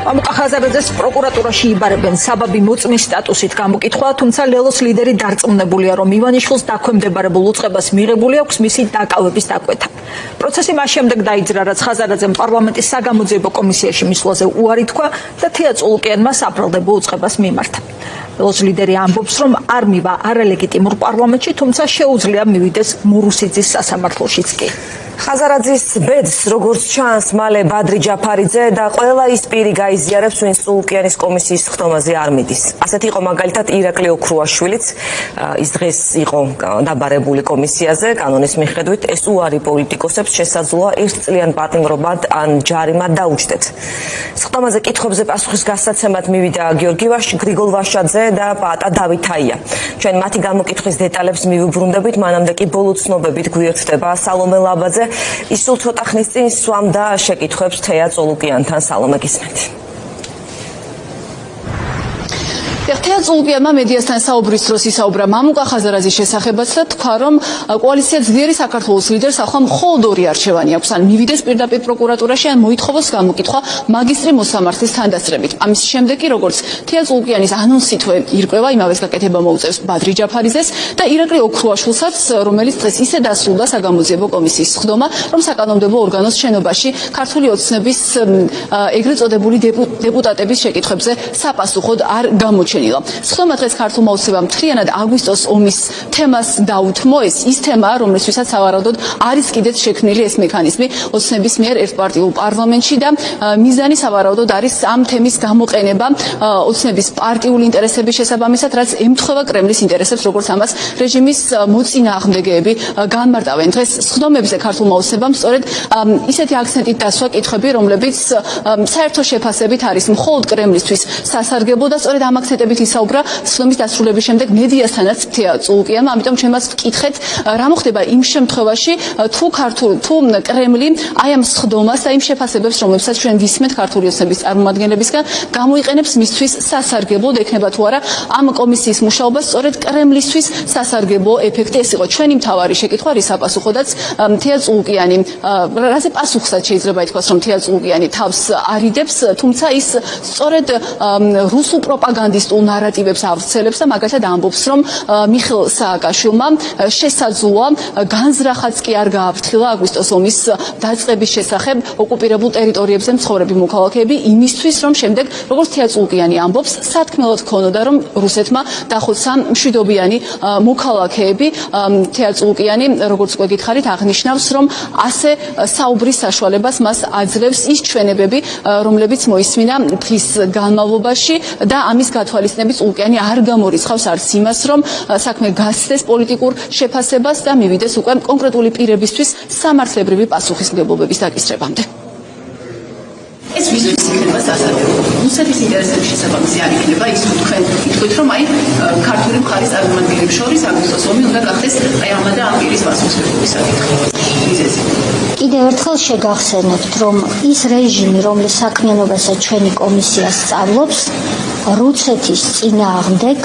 მამუკა ხაზარაძეს პროკურატურაში იბარებენ საბაბი მოწმის სტატუსით გამოკითხვა, თუმცა ლელოს ლიდერი დარწმუნებულია, რომ ივანიშვილს დაქვემდებარებულ უწყებას მიღებული აქვს მისი დაკავების დაკვეთა. პროცესი მას შემდეგ დაიძრა, რაც ხაზარაძემ პარლამენტის საგამოძიებო კომისიაში მისვლაზე უარი თქვა და თია წულუკიანმა საფრთხებულ უწყებას მიმართა. ლელოს ლიდერი ამბობს, რომ არ მივა არალეგიტიმურ პარლამენტში, თუმცა შეუძლია მივიდეს მურუსიძის სასამართლოშიც კი. ხაზარაძის ბედს, როგორც ჩანს, მალე ბადრი ჯაფარიძე და ყველა ის პირი გაიზიარებს, ვინც წულუკიანის კომისიის ხდომაზე არ მიდის. ასეთი იყო მაგალითად ირაკლი ოქრუაშვილიც, ის დღეს იყო დაბარებული კომისიაზე, კანონის მიხედვით ეს უარი პოლიტიკოსებს შესაძლოა 1 წლიან პატიმრობად ან ჯარიმად დაუჯდეთ. ხდომაზე კითხვებზე პასუხის გასაცემად მივიდა გრიგოლ ვაშაძე და პაატა დავითაია. ჩვენ მათი გამოკითხვის დეტალებს მივუბრუნდებით, მანამდე კი ბოლო ცნობებით გვიერთდება სალომე ლაბაძე. ის სულ ცოტა ხნის წინ სვამდა შეკითხვებს თეა წულუკიანთან. სალომე გისმენთ. თეა წულუკიანმა მედიასთან საუბრის დროს ისაუბრა მამუკა ხაზარაძის შესახებაც და თქვა, რომ კოალიცია ძლიერი საქართველოს ლიდერს ახლა მხოლოდ 2 არჩევანი აქვს, ან მივიდეს პირდაპირ პროკურატურაში, ან მოითხოვოს გამოკითხვა მაგისტრი მოსამართლის თანდასწრებით. ამის შემდეგ კი როგორც თეა წულუკიანის ანონსითვე ირკვევა, იმავეს გაკეთება მოუწევს ბადრი ჯაფარიძეს და ირაკლი ოქრუაშვილსაც, რომელიც დღეს ისე დასრულდა საგამოძიებო კომისიის ხდომა, რომ საკანონმდებლო ორგანოს შენობაში ქართული ოცნების ეგრეთ წოდებული დეპუტატების შეკითხვებზე საპასუხოდ არ გამოჩნდა. სხდომა დღეს ქართულმა ოცნებამ მთლიანად აგვისტოს ომის თემას დაუთმო. ის თემაა, რომლისთვისაც სავარაუდოდ არის კიდეც შექმნილი ეს მექანიზმი ოცნების მიერ ერთპარტიულ პარლამენტში და მიზანი სავარაუდოდ არის ამ თემის გამოყენება ოცნების პარტიული ინტერესების შესაბამისად, რაც ემთხვევა კრემლის ინტერესებს, როგორც ამას რეჟიმის მოწინააღმდეგეები განმარტავენ. დღეს სხდომებზე ქართულმა ოცნებამ სწორედ ისეთი აქცენტით დასვა კითხვები, რომლებიც საერთო შეფასებით არის მხოლოდ კრემლისთვის სასარგებლო და სწორედ ამ აქცენტებით ისაუბრა სხდომის დასრულების შემდეგ მედიასთანაც თეა წულუკიანმა. ამიტომ ჩვენ მას ვკითხეთ, რა მოხდება იმ შემთხვევაში, თუ კრემლი აი ამ სხდომას, აი იმ შეფასებებს, რომლებსაც ჩვენ ვისმენთ ქართული ოცნების წარმომადგენლებისგან, გამოიყენებს მისთვის სასარგებლოდ, ექნება თუ არა ამ კომისიის მუშაობას სწორედ კრემლისთვის სასარგებლო ეფექტი. ეს იყო ჩვენი მთავარი შეკითხვა, რის საპასუხოდაც თეა წულუკიანი, რაზე პასუხსაც შეიძლება ითქვას, რომ თეა წულუკიანი თავს არიდებს, თუმცა ის სწორედ რუსულ პროპაგანდისტულ ნარატივებს ავრცელებს და მაგალითად ამბობს, რომ მიხეილ სააკაშვილმა შესაძლოა განზრახაც კი არ გააფრთხილა აგვისტოს ომის დაწყების შესახებ ოკუპირებულ ტერიტორიებზე მცხოვრები მოქალაქეები, იმისთვის, რომ შემდეგ, როგორც თეა წულუკიანი ამბობს, სათქმელად ქონოდა, რომ რუსეთმა დახოცა მშვიდობიანი მოქალაქეები. თეა წულუკიანი, როგორც უკვე გითხარით, აღნიშნავს, რომ ასე საუბრის საშუალებას მას აძლევს ის ჩვენებები, რომლებიც მოისმინა დღის განმავლობაში და ამის გათვალისწინებით წულუკიანი არ გამორიცხავს არც იმას, რომ საქმე გასცდეს პოლიტიკურ შეფასებას და მივიდეს უკვე კონკრეტული პირებისთვის სამართლებრივი პასუხისმგებლობების დაკისრებამდე. ეს ვისთვის იქნება სასარგებლო? რუსეთის ინტერესების შესაბამისი არ იქნება ის, რომ თქვენ იტყვით, რომ აი ქართული მხარის წარმომადგენლებს შორის აგვისტოს ომი უნდა გახდეს აი ამა და ამ პირის პასუხისმგებლობის საკითხი. კიდევ ერთხელ შეგახსენებთ, რომ ის რეჟიმი, რომლის საქმიანობასაც ჩვენი კომისია სწავლობს, რუსეთის წინააღმდეგ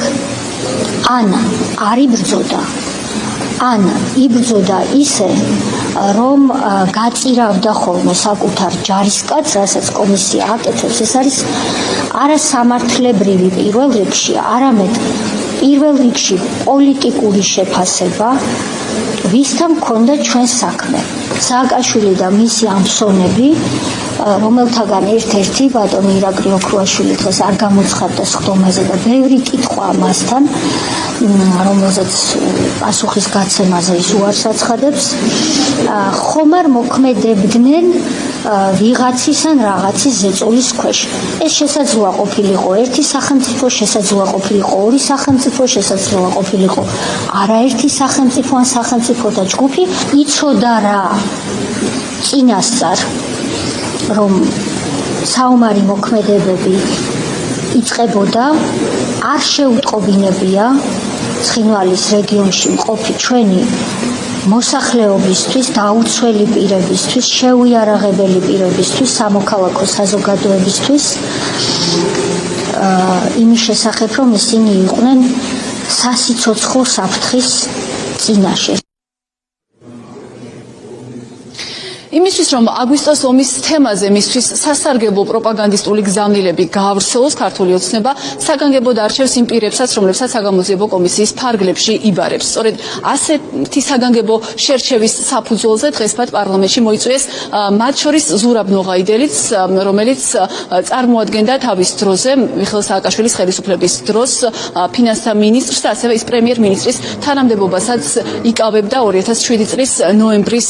ან არ იბრძოდა, ან იბრძოდა ისე, რომ გაწირავდა ხოლმე საკუთარ ჯარისკაცს, რასაც კომისია აკეთებს. ეს არის არა სამართლებრივი პირველ რიგში, არამედ პირველ რიგში პოლიტიკური შეფასება, ვისთან მქონდა ჩვენ საქმე. სააკაშვილი და მისი ამსონები, რომელთაგან ერთ-ერთი ბატონი ირაკლი ოქრუაშვილი დღეს არ გამოცხადდა სხდომაზე და ბევრი კითხვა მასთან, რომელზეც პასუხის გაცემაზე ის უარს აცხადებს, ხომარ მოქმედებდნენ ვიღაცის ან რაღაცის ზეწოლის ქვეშ. ეს შესაძლოა ყოფილიყო ერთი სახელმწიფო, შესაძლოა ყოფილიყო ორი სახელმწიფო, შესაძლოა ყოფილიყო არაერთი სახელმწიფო ან სახელმწიფოთა ჯგუფი. იცოდა რა წინასწარ, რომ საომარი მოქმედებები იწყებოდა, არ შეუტყობინებია ცხინვალის რეგიონში მყოფი ჩვენი მოსახლეობისთვის, დაუცველი პირებისთვის, შეუიარაღებელი პირებისთვის, სამოქალაქო საზოგადოებისთვის, იმის შესახებ, რომ ისინი იყვნენ სასიცოცხლო საფრთხის წინაშე. იმისთვის რომ აგვისტოს ომის თემაზე მისთვის სასარგებლო პროპაგანდისტული გზავნილები გაავრცელოს ქართული ოცნება საგანგებოდ არჩევს იმ პირებსაც, რომლებსაც საგამოძიებო კომისიის ფარგლებში იბარებს. სწორედ ასეთი საგანგებო შერჩევის საფუძველზე დღეს მათ პარლამენტში მოიწვიეს მათ შორის ზურაბ ნოღაიდელიც, რომელიც წარმოადგენდა თავის დროზე მიხეილ სააკაშვილის ხელისუფლების დროს ფინანსთა მინისტრს და ასევე ის პრემიერ-მინისტრის თანამდებობასაც იკავებდა 2007 წლის ნოემბრის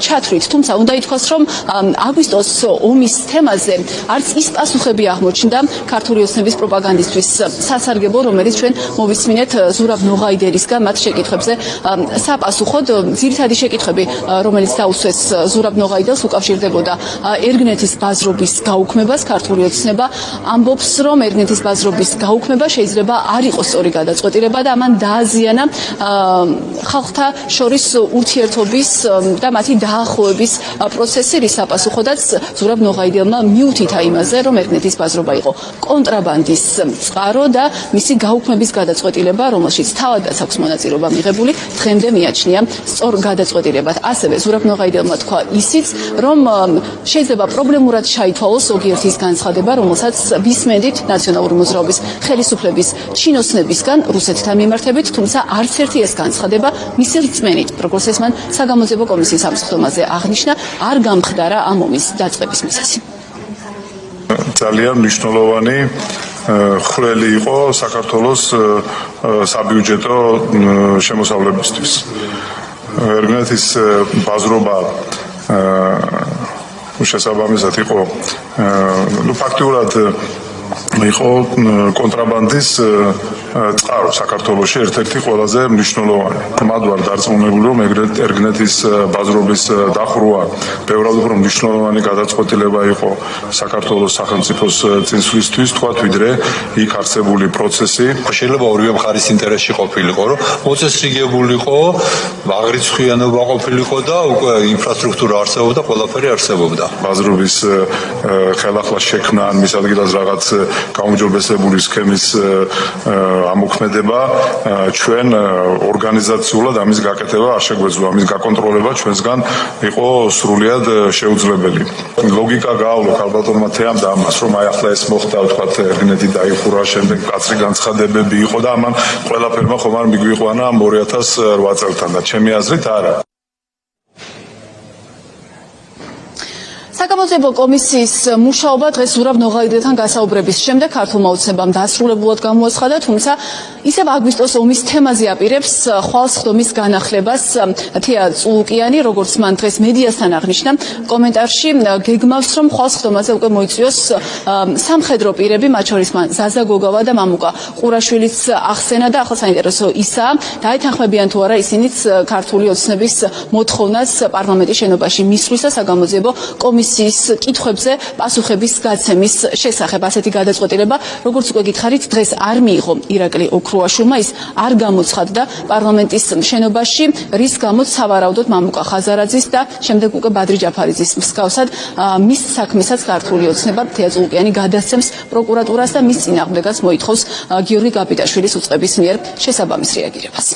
ჩათვლით. თუმცა უნდა ითქვას, რომ აგვისტოს ომის თემაზე არც ის პასუხები აღმოჩნდა ქართული ოცნების პროპაგანდისტვის სასარგებლო, რომელიც ჩვენ მოვისმინეთ ზურაბ ნოღაიდელისგან მათ შეკითხვებზე საპასუხოდ. ძირითადი შეკითხვები, რომელიც დაუსვეს ზურაბ ნოღაიდელს, უკავშირდებოდა ერგნეთის ბაზრობის გაუქმებას. ქართული ოცნება ამბობს, რომ ერგნეთის ბაზრობის გაუქმება შეიძლება არ იყოს სწორი გადაწყვეტილება და ამან დააზიანა ხალხთა შორის ურთიერთობის და მათი დაახლოების პროცესი, რის საპასუხოდაც ზურაბ ნოღაიდელმა მიუთითა იმაზე, რომ ერგნეთის ბაზრობა იყო კონტრაბანდის წყარო და მისი გაუქმების გადაწყვეტილება, რომელშიც თავადაც აქვს მონაწილეობა მიღებული, დღემდე მიაჩნია სწორ გადაწყვეტილებად. ასევე ზურაბ ნოღაიდელმა თქვა ისიც, რომ შეიძლება პრობლემურად ჩაითვალოს ზოგიერთი ის განცხადება, რომელსაც ვისმენდით ნაციონალური მოძრაობის ხელისუფლების ჩინოსნებისგან რუსეთთან მიმართებით, თუმცა არც ერთი ეს განცხადება მისი რწმენით, როგორც ეს მან საგამოძიებო კომისიის ამსხდომაზე აღნიშნა, არ გამხდარა ამ ომის დაწყების მიზეზი. ძალიან მნიშვნელოვანი ხვრელი იყო საქართველოს საბიუჯეტო შემოსავლებისთვის. ერგნეთის ბაზრობა შესაბამისად იყო ფაქტიურად იყო კონტრაბანდის წყარო საქართველოში ერთ-ერთი ყველაზე მნიშვნელოვანი. მათ ვარ დარწმუნებული, რომ ერგნეთის ბაზრობის დახურვა ბევრად უფრო მნიშვნელოვანი გადაწყვეტილება იყო საქართველოს სახელმწიფოს წინსვლისთვის, თქვათ, ვიდრე იქ არსებული პროცესი. შეიძლება ორივე მხარის ინტერესში ყოფილიყო, რომ მოწესრიგებულიყო, აღრიცხვიანობა ყოფილიყო და უკვე ინფრასტრუქტურა არსებობდა, ყველაფერი არსებობდა. ბაზრობის ხელახლა შექმნა ან მის ადგილას რაღაც გაუმჯობესებული სქემის ამოქმედება ჩვენ ორგანიზაციულად ამის გაკეთება არ შეგვეძლო, ამის გაკონტროლება ჩვენსგან იყო სრულიად შეუძლებელი. ლოგიკა გაავლო ქალბატონმა თეამ და ამას, რომ აი ახლა ეს მოხდა, ვთქვათ, ერგნეთი დაიხურა, შემდეგ კაცრი განცხადებები იყო და ამან ყველაფერმა ხომ არ მიგვიყვანა 2008 წელთან და ჩემი აზრით არა. საგამოძიებო კომისიის მუშაობა დღეს ზურაბ ნოღაიდელთან გასაუბრების შემდეგ ქართულმა ოცნებამ დასრულებულად გამოაცხადა, თუმცა ისევ აგვისტოს ომის თემაზე აპირებს ხვალსხდომის განახლებას. თეა წულუკიანი, როგორც მან დღეს მედიასთან აღნიშნა კომენტარში, გეგმავს, რომ ხვალსხდომაზე უკვე მოიწვიოს სამხედრო პირები, მათ შორის მან ზაზა გოგავა და მამუკა ყურაშვილიც ახსენა და ახლა საინტერესო ისაა, დაეთანხმებიან თუ არა ისინიც ქართული ოცნების მოთხოვნას პარლამენტის შენობაში მისვლის და საგამოძიებო კომისიის კითხვებზე პასუხების გაცემის შესახებ. ასეთი გადაწყვეტილება, როგორც უკვე გითხარით, დღეს არ მიიღო ირაკლი ოქრუაშვილმა, ის არ გამოცხადდა პარლამენტის შენობაში, რის გამოც სავარაუდოდ მამუკა ხაზარაძის და შემდეგ უკვე ბადრი ჯაფარიძის მსგავსად მის საქმესაც ქართული ოცნება თეა წულუკიანი გადასცემს პროკურატურას და მის წინააღმდეგაც მოითხოვს გიორგი გაბიტაშვილის უწყების მიერ შესაბამის რეაგირებას.